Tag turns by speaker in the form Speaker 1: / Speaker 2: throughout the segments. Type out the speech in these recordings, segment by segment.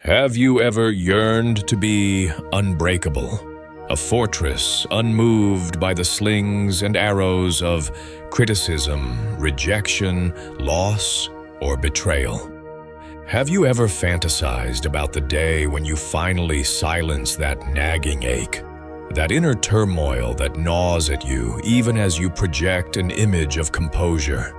Speaker 1: Have you ever yearned to be unbreakable? A fortress unmoved by the slings and arrows of criticism, rejection, loss, or betrayal? Have you ever fantasized about the day when you finally silence that nagging ache? That inner turmoil that gnaws at you even as you project an image of composure?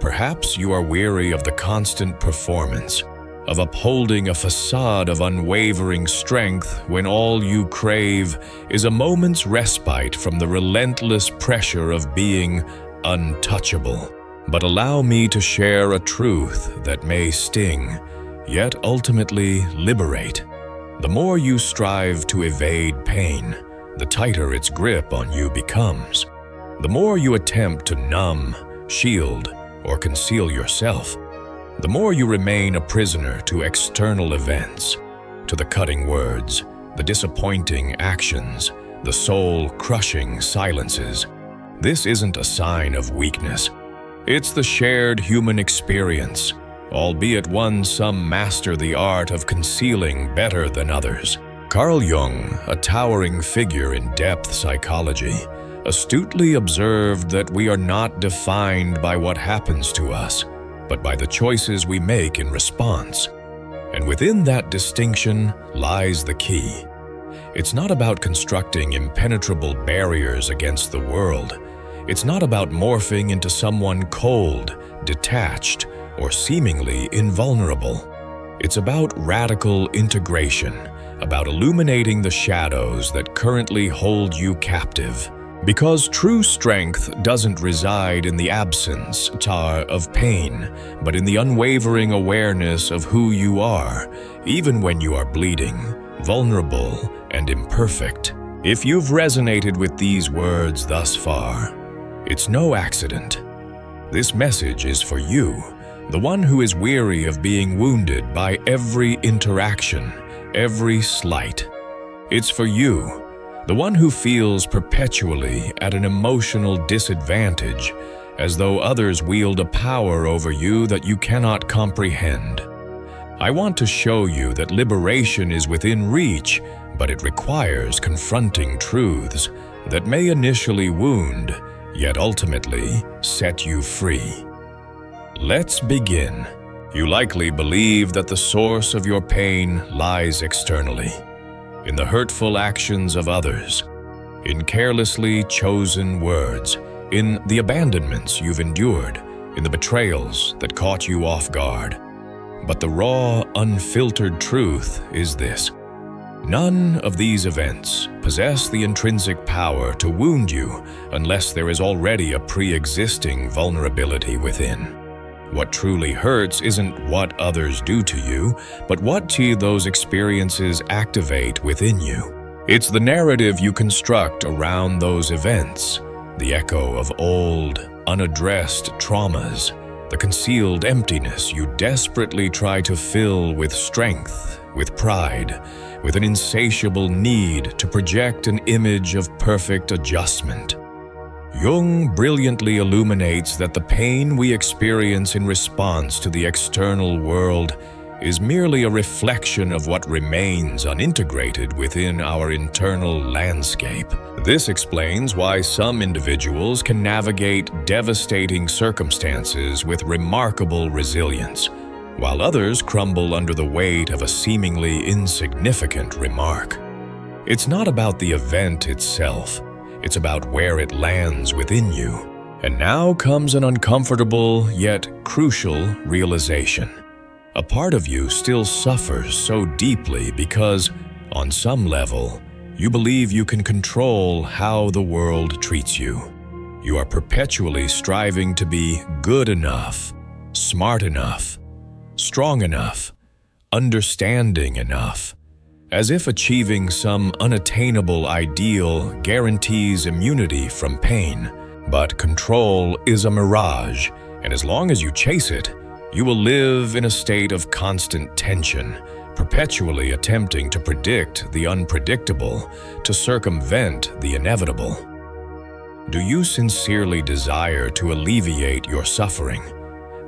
Speaker 1: Perhaps you are weary of the constant performance, of upholding a facade of unwavering strength when all you crave is a moment's respite from the relentless pressure of being untouchable. But allow me to share a truth that may sting, yet ultimately liberate. The more you strive to evade pain, the tighter its grip on you becomes. The more you attempt to numb, shield, or conceal yourself, the more you remain a prisoner to external events, to the cutting words, the disappointing actions, the soul-crushing silences. This isn't a sign of weakness. It's the shared human experience, albeit one some master the art of concealing better than others. Carl Jung, a towering figure in depth psychology, astutely observed that we are not defined by what happens to us, but by the choices we make in response. And within that distinction lies the key. It's not about constructing impenetrable barriers against the world. It's not about morphing into someone cold, detached, or seemingly invulnerable. It's about radical integration, about illuminating the shadows that currently hold you captive. Because true strength doesn't reside in the absence, of pain, but in the unwavering awareness of who you are, even when you are bleeding, vulnerable, and imperfect. If you've resonated with these words thus far, it's no accident. This message is for you, the one who is weary of being wounded by every interaction, every slight. It's for you, the one who feels perpetually at an emotional disadvantage, as though others wield a power over you that you cannot comprehend. I want to show you that liberation is within reach, but it requires confronting truths that may initially wound, yet ultimately set you free. Let's begin. You likely believe that the source of your pain lies externally, in the hurtful actions of others, in carelessly chosen words, in the abandonments you've endured, in the betrayals that caught you off guard. But the raw, unfiltered truth is this: none of these events possess the intrinsic power to wound you unless there is already a pre-existing vulnerability within. What truly hurts isn't what others do to you, but what those experiences activate within you. It's the narrative you construct around those events, the echo of old, unaddressed traumas, the concealed emptiness you desperately try to fill with strength, with pride, with an insatiable need to project an image of perfect adjustment. Jung brilliantly illuminates that the pain we experience in response to the external world is merely a reflection of what remains unintegrated within our internal landscape. This explains why some individuals can navigate devastating circumstances with remarkable resilience, while others crumble under the weight of a seemingly insignificant remark. It's not about the event itself. It's about where it lands within you. And now comes an uncomfortable yet crucial realization. A part of you still suffers so deeply because, on some level, you believe you can control how the world treats you. You are perpetually striving to be good enough, smart enough, strong enough, understanding enough, as if achieving some unattainable ideal guarantees immunity from pain. But control is a mirage, and as long as you chase it, you will live in a state of constant tension, perpetually attempting to predict the unpredictable, to circumvent the inevitable. Do you sincerely desire to alleviate your suffering?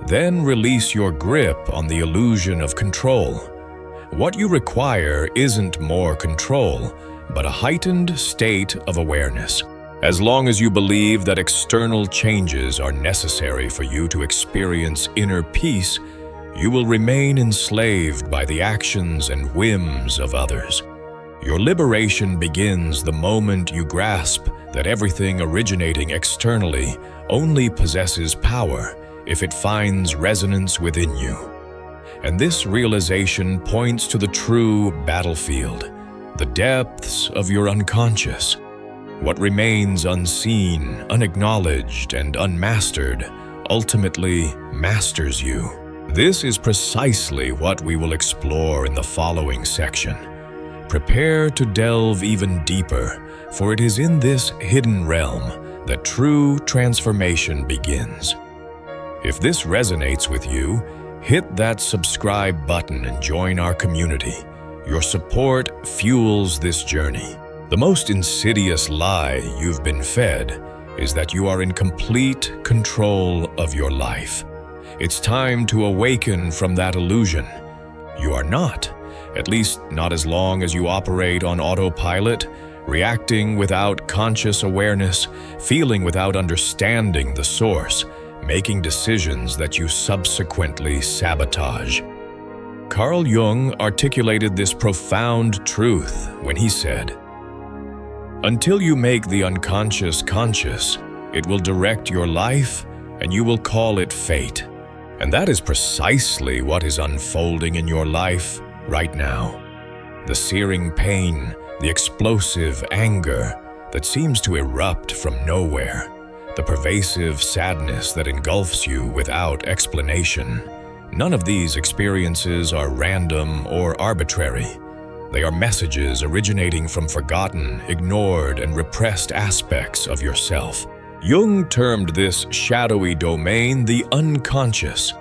Speaker 1: Then release your grip on the illusion of control. What you require isn't more control, but a heightened state of awareness. As long as you believe that external changes are necessary for you to experience inner peace, you will remain enslaved by the actions and whims of others. Your liberation begins the moment you grasp that everything originating externally only possesses power if it finds resonance within you. And this realization points to the true battlefield, the depths of your unconscious. What remains unseen, unacknowledged, and unmastered ultimately masters you. This is precisely what we will explore in the following section. Prepare to delve even deeper, for it is in this hidden realm that true transformation begins. If this resonates with you, hit that subscribe button and join our community. Your support fuels this journey. The most insidious lie you've been fed is that you are in complete control of your life. It's time to awaken from that illusion. You are not, at least not as long as you operate on autopilot, reacting without conscious awareness, feeling without understanding the source, making decisions that you subsequently sabotage. Carl Jung articulated this profound truth when he said, "Until you make the unconscious conscious, it will direct your life and you will call it fate." And that is precisely what is unfolding in your life right now. The searing pain, the explosive anger that seems to erupt from nowhere, the pervasive sadness that engulfs you without explanation. None of these experiences are random or arbitrary. They are messages originating from forgotten, ignored, and repressed aspects of yourself. Jung termed this shadowy domain the unconscious,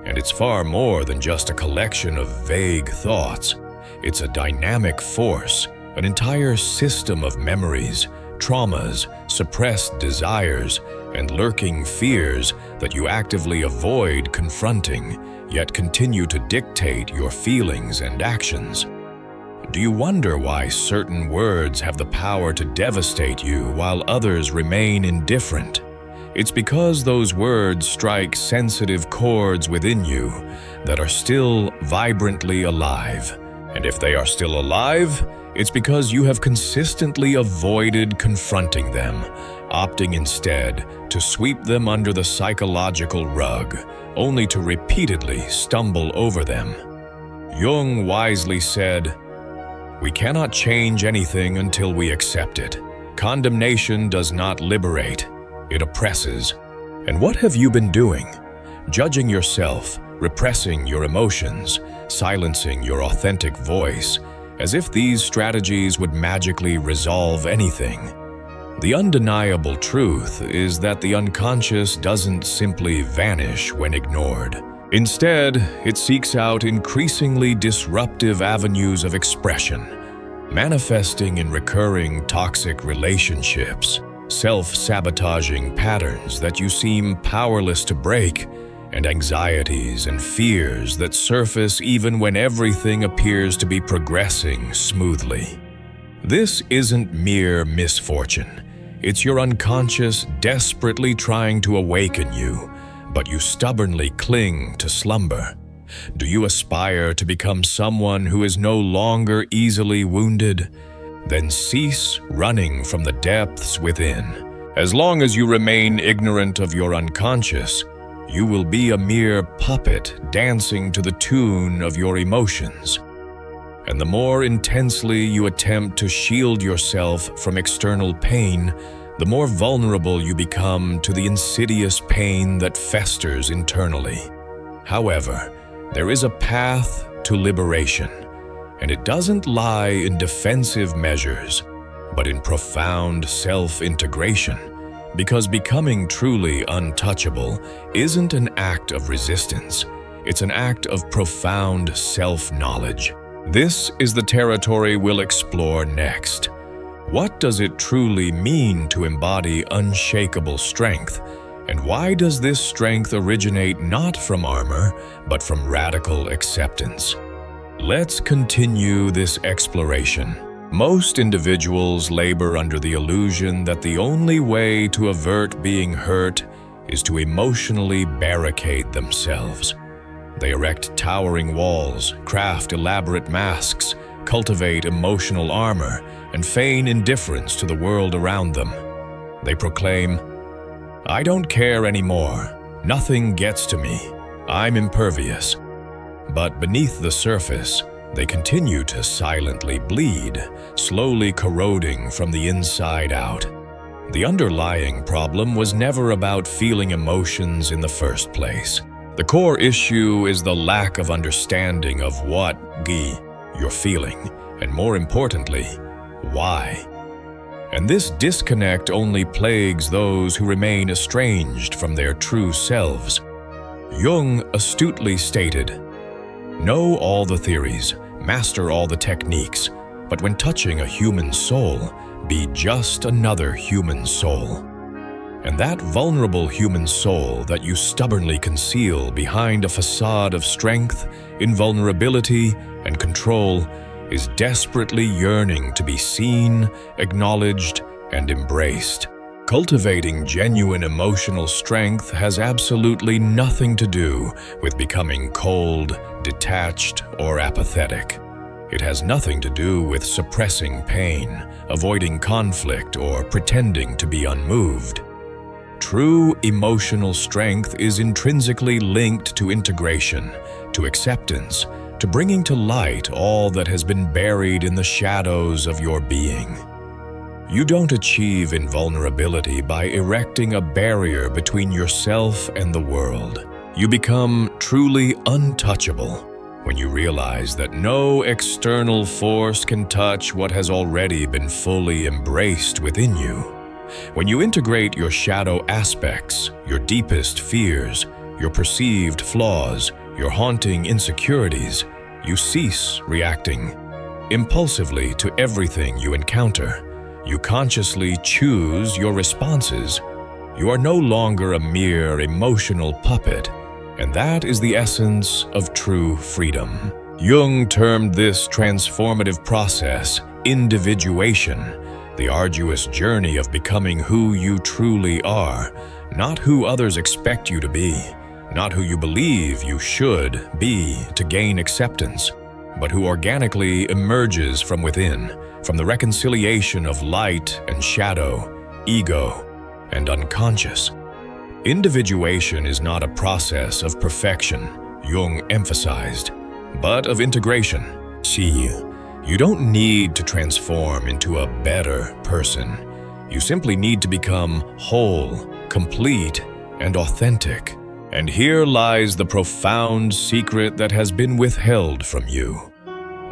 Speaker 1: and it's far more than just a collection of vague thoughts. It's a dynamic force, an entire system of memories, traumas, suppressed desires, and lurking fears that you actively avoid confronting, yet continue to dictate your feelings and actions. Do you wonder why certain words have the power to devastate you while others remain indifferent? It's because those words strike sensitive chords within you that are still vibrantly alive. And if they are still alive, it's because you have consistently avoided confronting them, opting instead to sweep them under the psychological rug, only to repeatedly stumble over them. Jung wisely said, "We cannot change anything until we accept it. Condemnation does not liberate, it oppresses." And what have you been doing? Judging yourself, repressing your emotions, silencing your authentic voice, as if these strategies would magically resolve anything. The undeniable truth is that the unconscious doesn't simply vanish when ignored. Instead, it seeks out increasingly disruptive avenues of expression, manifesting in recurring toxic relationships, self-sabotaging patterns that you seem powerless to break, and anxieties and fears that surface even when everything appears to be progressing smoothly. This isn't mere misfortune. It's your unconscious desperately trying to awaken you, but you stubbornly cling to slumber. Do you aspire to become someone who is no longer easily wounded? Then cease running from the depths within. As long as you remain ignorant of your unconscious, you will be a mere puppet dancing to the tune of your emotions. And the more intensely you attempt to shield yourself from external pain, the more vulnerable you become to the insidious pain that festers internally. However, there is a path to liberation, and it doesn't lie in defensive measures, but in profound self-integration, because becoming truly untouchable isn't an act of resistance, it's an act of profound self-knowledge. This is the territory we'll explore next. What does it truly mean to embody unshakable strength? And why does this strength originate not from armor, but from radical acceptance? Let's continue this exploration. Most individuals labor under the illusion that the only way to avert being hurt is to emotionally barricade themselves. They erect towering walls, craft elaborate masks, cultivate emotional armor, and feign indifference to the world around them. They proclaim, "I don't care anymore. Nothing gets to me. I'm impervious." But beneath the surface, they continue to silently bleed, slowly corroding from the inside out. The underlying problem was never about feeling emotions in the first place. The core issue is the lack of understanding of what you're feeling, and more importantly, why. And this disconnect only plagues those who remain estranged from their true selves. Jung astutely stated, "Know all the theories, master all the techniques, but when touching a human soul, be just another human soul." And that vulnerable human soul that you stubbornly conceal behind a facade of strength, invulnerability, and control is desperately yearning to be seen, acknowledged, and embraced. Cultivating genuine emotional strength has absolutely nothing to do with becoming cold, detached, or apathetic. It has nothing to do with suppressing pain, avoiding conflict, or pretending to be unmoved. True emotional strength is intrinsically linked to integration, to acceptance, to bringing to light all that has been buried in the shadows of your being. You don't achieve invulnerability by erecting a barrier between yourself and the world. You become truly untouchable when you realize that no external force can touch what has already been fully embraced within you. When you integrate your shadow aspects, your deepest fears, your perceived flaws, your haunting insecurities, you cease reacting impulsively to everything you encounter. You consciously choose your responses. You are no longer a mere emotional puppet, and that is the essence of true freedom. Jung termed this transformative process individuation, the arduous journey of becoming who you truly are, not who others expect you to be, not who you believe you should be to gain acceptance, but who organically emerges from within, from the reconciliation of light and shadow, ego and unconscious. Individuation is not a process of perfection, Jung emphasized, but of integration. See, you don't need to transform into a better person. You simply need to become whole, complete, and authentic. And here lies the profound secret that has been withheld from you.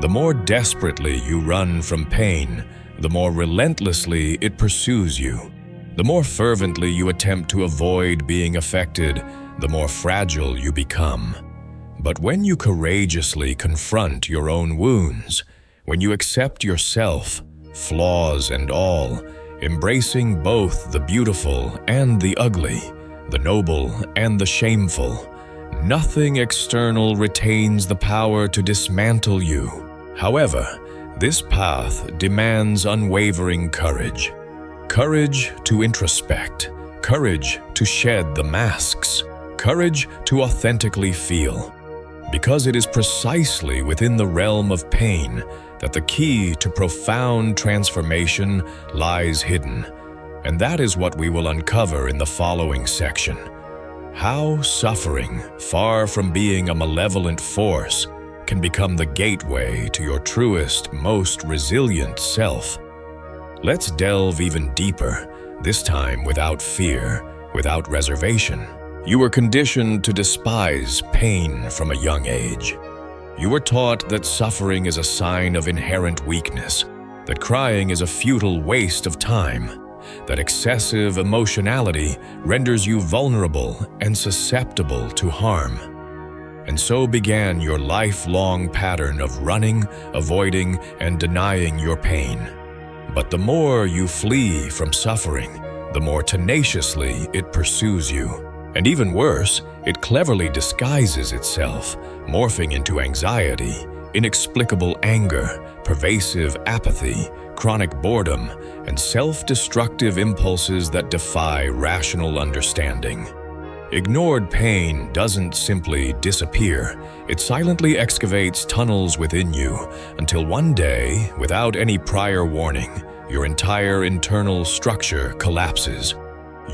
Speaker 1: The more desperately you run from pain, the more relentlessly it pursues you. The more fervently you attempt to avoid being affected, the more fragile you become. But when you courageously confront your own wounds, when you accept yourself, flaws and all, embracing both the beautiful and the ugly, the noble and the shameful, nothing external retains the power to dismantle you. However, this path demands unwavering courage. Courage to introspect, courage to shed the masks, courage to authentically feel. Because it is precisely within the realm of pain that the key to profound transformation lies hidden. And that is what we will uncover in the following section. How suffering, far from being a malevolent force, can become the gateway to your truest, most resilient self. Let's delve even deeper, this time without fear, without reservation. You were conditioned to despise pain from a young age. You were taught that suffering is a sign of inherent weakness, that crying is a futile waste of time, that excessive emotionality renders you vulnerable and susceptible to harm. And so began your lifelong pattern of running, avoiding, and denying your pain. But the more you flee from suffering, the more tenaciously it pursues you. And even worse, it cleverly disguises itself, morphing into anxiety, inexplicable anger, pervasive apathy, chronic boredom, and self-destructive impulses that defy rational understanding. Ignored pain doesn't simply disappear. It silently excavates tunnels within you until one day, without any prior warning, your entire internal structure collapses.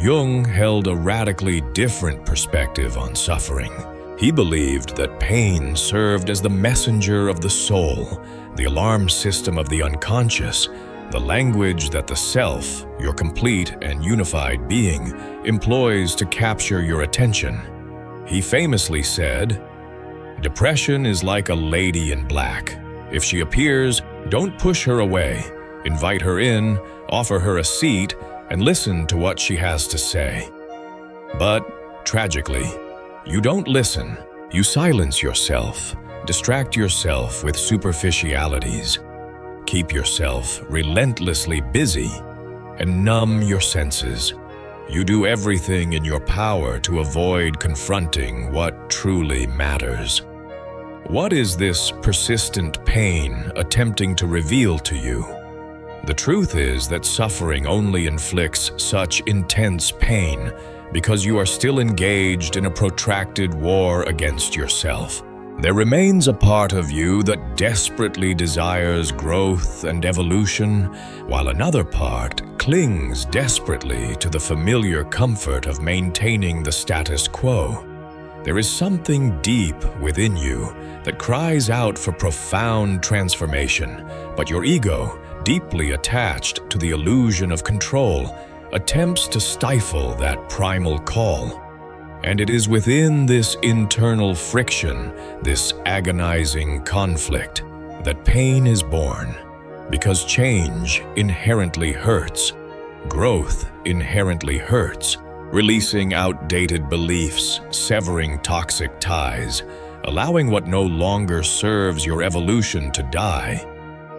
Speaker 1: Jung held a radically different perspective on suffering. He believed that pain served as the messenger of the soul, the alarm system of the unconscious, the language that the self, your complete and unified being, employs to capture your attention. He famously said, "Depression is like a lady in black. If she appears, don't push her away. Invite her in, offer her a seat, and listen to what she has to say." But, tragically, you don't listen. You silence yourself, distract yourself with superficialities, keep yourself relentlessly busy, and numb your senses. You do everything in your power to avoid confronting what truly matters. What is this persistent pain attempting to reveal to you? The truth is that suffering only inflicts such intense pain because you are still engaged in a protracted war against yourself. There remains a part of you that desperately desires growth and evolution, while another part clings desperately to the familiar comfort of maintaining the status quo. There is something deep within you that cries out for profound transformation, but your ego, deeply attached to the illusion of control, attempts to stifle that primal call. And it is within this internal friction, this agonizing conflict, that pain is born. Because change inherently hurts. Growth inherently hurts. Releasing outdated beliefs, severing toxic ties, allowing what no longer serves your evolution to die.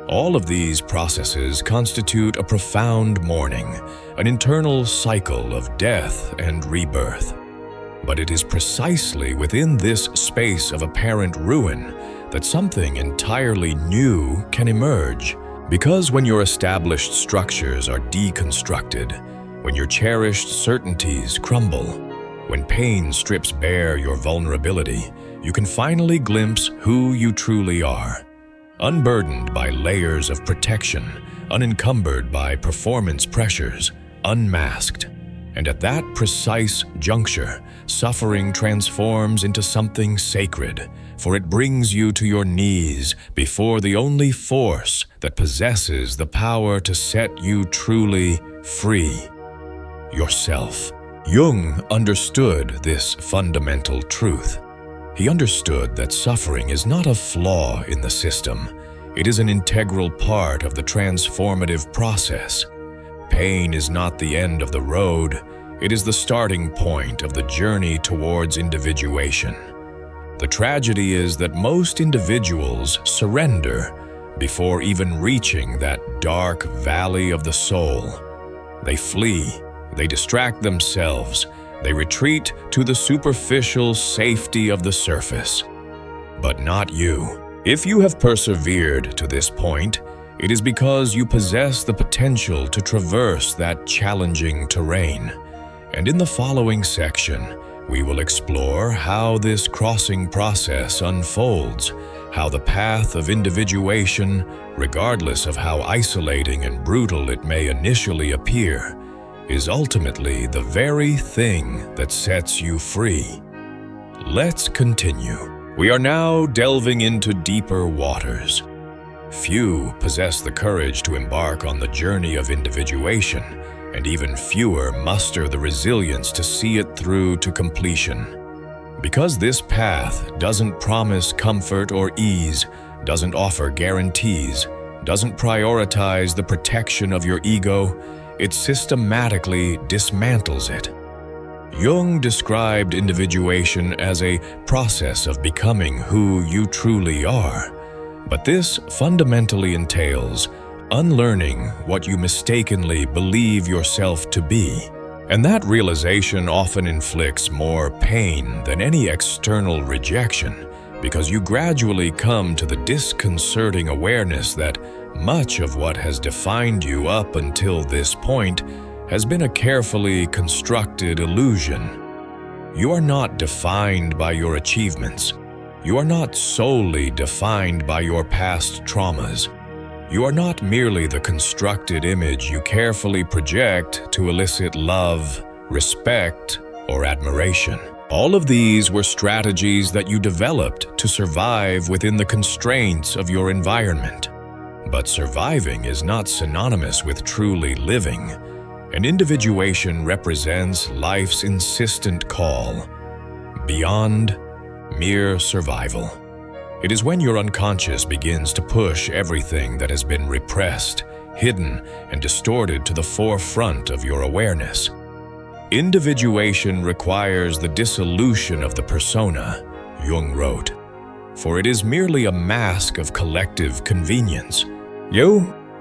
Speaker 1: All of these processes constitute a profound mourning, an internal cycle of death and rebirth. But it is precisely within this space of apparent ruin that something entirely new can emerge. Because when your established structures are deconstructed, when your cherished certainties crumble, when pain strips bare your vulnerability, you can finally glimpse who you truly are. Unburdened by layers of protection, unencumbered by performance pressures, unmasked. And at that precise juncture, suffering transforms into something sacred, for it brings you to your knees before the only force that possesses the power to set you truly free: yourself. Jung understood this fundamental truth. He understood that suffering is not a flaw in the system. It is an integral part of the transformative process. Pain is not the end of the road. It is the starting point of the journey towards individuation. The tragedy is that most individuals surrender before even reaching that dark valley of the soul. They flee, they distract themselves, they retreat to the superficial safety of the surface. But not you. If you have persevered to this point, it is because you possess the potential to traverse that challenging terrain. And in the following section, we will explore how this crossing process unfolds, how the path of individuation, regardless of how isolating and brutal it may initially appear, is ultimately the very thing that sets you free. Let's continue. We are now delving into deeper waters. Few possess the courage to embark on the journey of individuation, and even fewer muster the resilience to see it through to completion. Because this path doesn't promise comfort or ease, doesn't offer guarantees, doesn't prioritize the protection of your ego, it systematically dismantles it. Jung described individuation as a process of becoming who you truly are. But this fundamentally entails unlearning what you mistakenly believe yourself to be. And that realization often inflicts more pain than any external rejection, because you gradually come to the disconcerting awareness that much of what has defined you up until this point has been a carefully constructed illusion. You are not defined by your achievements. You are not solely defined by your past traumas. You are not merely the constructed image you carefully project to elicit love, respect, or admiration. All of these were strategies that you developed to survive within the constraints of your environment. But surviving is not synonymous with truly living. An individuation represents life's insistent call, beyond mere survival. It is when your unconscious begins to push everything that has been repressed, hidden, and distorted to the forefront of your awareness. Individuation requires the dissolution of the persona, Jung wrote, for it is merely a mask of collective convenience.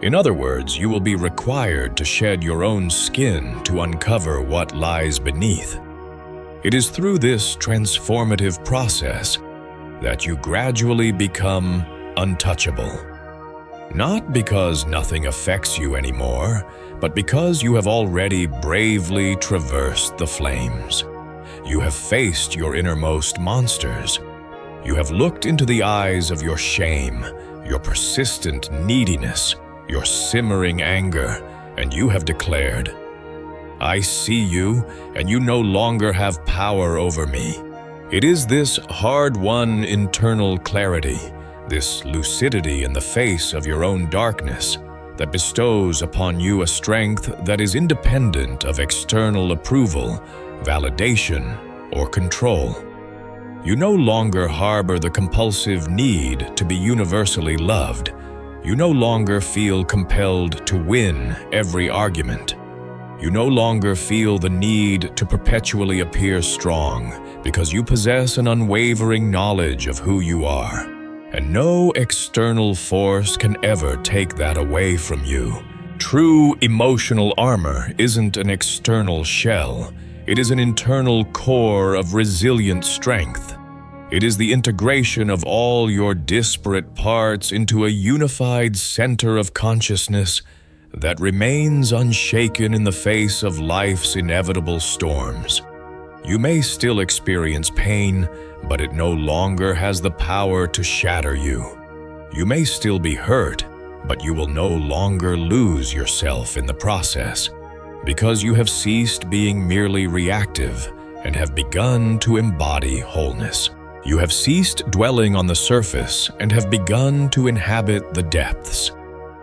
Speaker 1: In other words, you will be required to shed your own skin to uncover what lies beneath. It is through this transformative process that you gradually become untouchable. Not because nothing affects you anymore, but because you have already bravely traversed the flames. You have faced your innermost monsters. You have looked into the eyes of your shame, your persistent neediness, your simmering anger, and you have declared, "I see you, and you no longer have power over me." It is this hard-won internal clarity, this lucidity in the face of your own darkness, that bestows upon you a strength that is independent of external approval, validation, or control. You no longer harbor the compulsive need to be universally loved. You no longer feel compelled to win every argument. You no longer feel the need to perpetually appear strong because you possess an unwavering knowledge of who you are. And no external force can ever take that away from you. True emotional armor isn't an external shell. It is an internal core of resilient strength. It is the integration of all your disparate parts into a unified center of consciousness that remains unshaken in the face of life's inevitable storms. You may still experience pain, but it no longer has the power to shatter you. You may still be hurt, but you will no longer lose yourself in the process, because you have ceased being merely reactive and have begun to embody wholeness. You have ceased dwelling on the surface and have begun to inhabit the depths.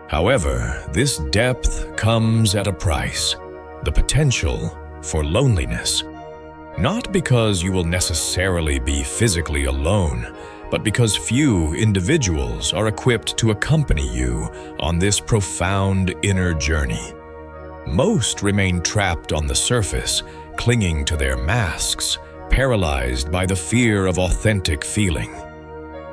Speaker 1: However, this depth comes at a price, the potential for loneliness. Not because you will necessarily be physically alone, but because few individuals are equipped to accompany you on this profound inner journey. Most remain trapped on the surface, clinging to their masks, paralyzed by the fear of authentic feeling.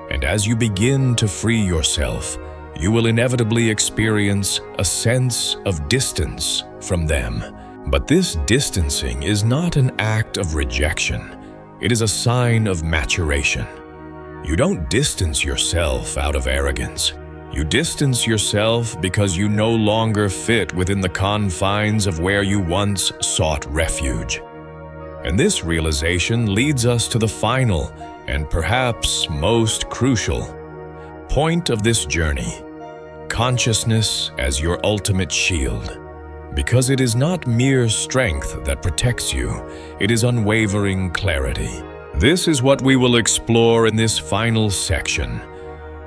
Speaker 1: And as you begin to free yourself, you will inevitably experience a sense of distance from them. But this distancing is not an act of rejection. It is a sign of maturation. You don't distance yourself out of arrogance. You distance yourself because you no longer fit within the confines of where you once sought refuge. And this realization leads us to the final and perhaps most crucial point of this journey: consciousness as your ultimate shield. Because it is not mere strength that protects you, it is unwavering clarity. This is what we will explore in this final section.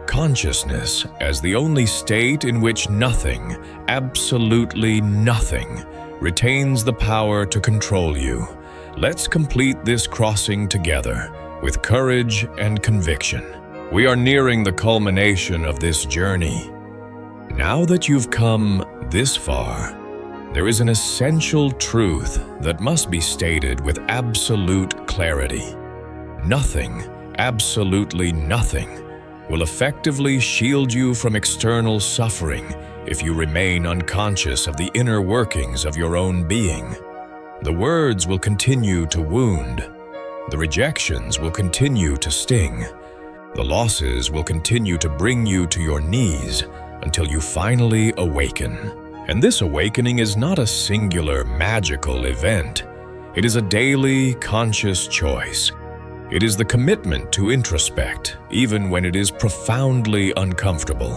Speaker 1: Consciousness as the only state in which nothing, absolutely nothing, retains the power to control you. Let's complete this crossing together with courage and conviction. We are nearing the culmination of this journey. Now that you've come this far, there is an essential truth that must be stated with absolute clarity. Nothing, absolutely nothing, will effectively shield you from external suffering if you remain unconscious of the inner workings of your own being. The words will continue to wound. The rejections will continue to sting. The losses will continue to bring you to your knees until you finally awaken. And this awakening is not a singular, magical event. It is a daily, conscious choice. It is the commitment to introspect, even when it is profoundly uncomfortable.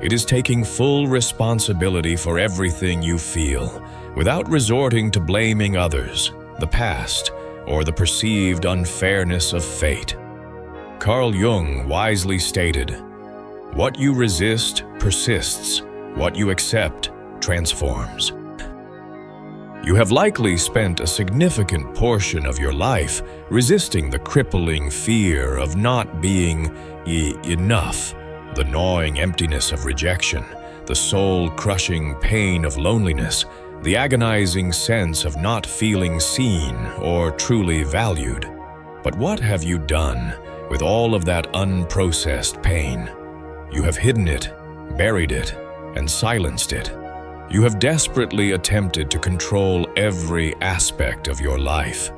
Speaker 1: It is taking full responsibility for everything you feel, without resorting to blaming others, the past, or the perceived unfairness of fate. Carl Jung wisely stated, "What you resist persists. What you accept transforms." You have likely spent a significant portion of your life resisting the crippling fear of not being enough, the gnawing emptiness of rejection, the soul-crushing pain of loneliness, the agonizing sense of not feeling seen or truly valued. But what have you done with all of that unprocessed pain? You have hidden it, buried it, and silenced it. You have desperately attempted to control every aspect of your life.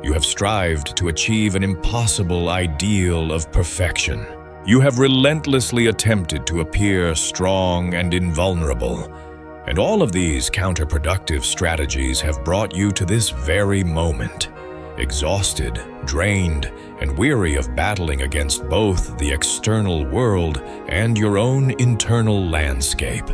Speaker 1: You have strived to achieve an impossible ideal of perfection. You have relentlessly attempted to appear strong and invulnerable. And all of these counterproductive strategies have brought you to this very moment, exhausted, drained, and weary of battling against both the external world and your own internal landscape.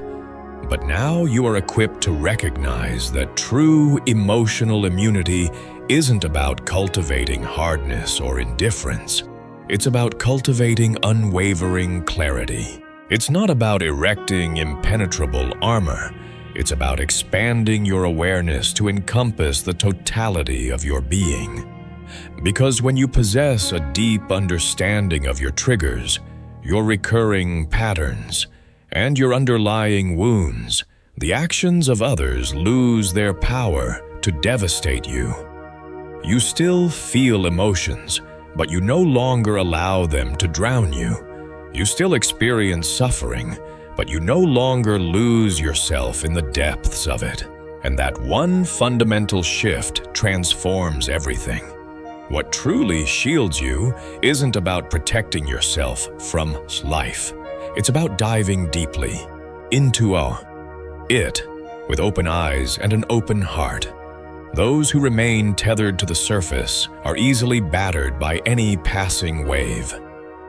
Speaker 1: But now you are equipped to recognize that true emotional immunity isn't about cultivating hardness or indifference. It's about cultivating unwavering clarity. It's not about erecting impenetrable armor. It's about expanding your awareness to encompass the totality of your being. Because when you possess a deep understanding of your triggers, your recurring patterns, and your underlying wounds, the actions of others lose their power to devastate you. You still feel emotions, but you no longer allow them to drown you. You still experience suffering, but you no longer lose yourself in the depths of it. And that one fundamental shift transforms everything. What truly shields you isn't about protecting yourself from life. It's about diving deeply into it with open eyes and an open heart. Those who remain tethered to the surface are easily battered by any passing wave.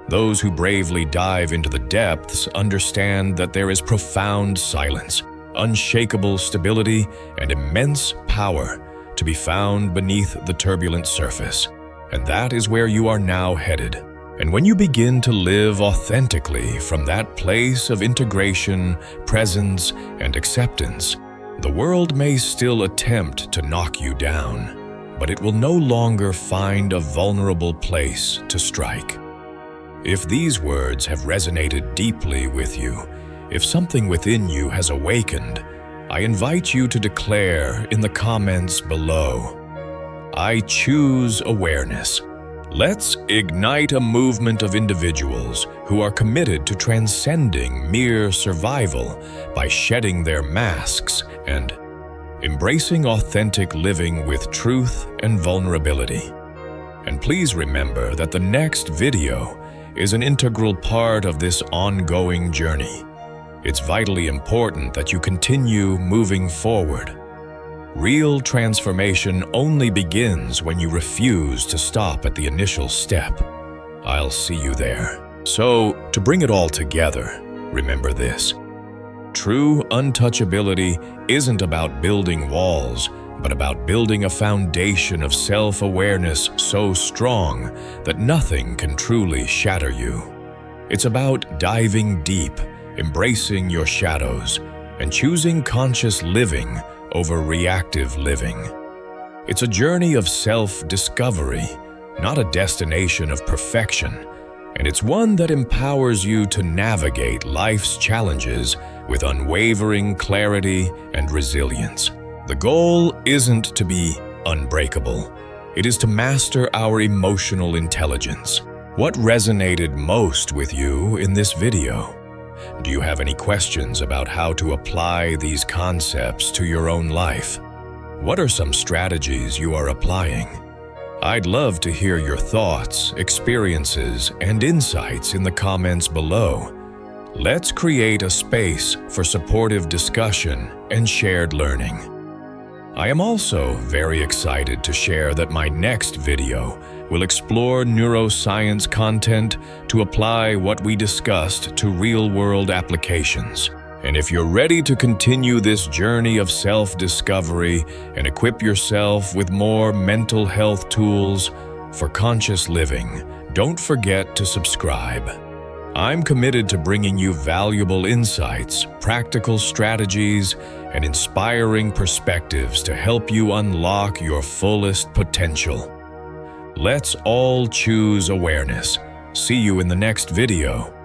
Speaker 1: Those who bravely dive into the depths understand that there is profound silence, unshakable stability, and immense power to be found beneath the turbulent surface. And that is where you are now headed. And when you begin to live authentically from that place of integration, presence, and acceptance, the world may still attempt to knock you down, but it will no longer find a vulnerable place to strike. If these words have resonated deeply with you, if something within you has awakened, I invite you to declare in the comments below, "I choose awareness." Let's ignite a movement of individuals who are committed to transcending mere survival by shedding their masks and embracing authentic living with truth and vulnerability. And please remember that the next video is an integral part of this ongoing journey. It's vitally important that you continue moving forward. Real transformation only begins when you refuse to stop at the initial step. I'll see you there. So, to bring it all together, remember this. True untouchability isn't about building walls, but about building a foundation of self-awareness so strong that nothing can truly shatter you. It's about diving deep, embracing your shadows, and choosing conscious living over reactive living. It's a journey of self-discovery, not a destination of perfection, and it's one that empowers you to navigate life's challenges with unwavering clarity and resilience. The goal isn't to be unbreakable. It is to master our emotional intelligence. What resonated most with you in this video? Do you have any questions about how to apply these concepts to your own life? What are some strategies you are applying? I'd love to hear your thoughts, experiences, and insights in the comments below. Let's create a space for supportive discussion and shared learning. I am also very excited to share that my next video will explore neuroscience content to apply what we discussed to real-world applications. And if you're ready to continue this journey of self-discovery and equip yourself with more mental health tools for conscious living, don't forget to subscribe. I'm committed to bringing you valuable insights, practical strategies, and inspiring perspectives to help you unlock your fullest potential. Let's all choose awareness. See you in the next video.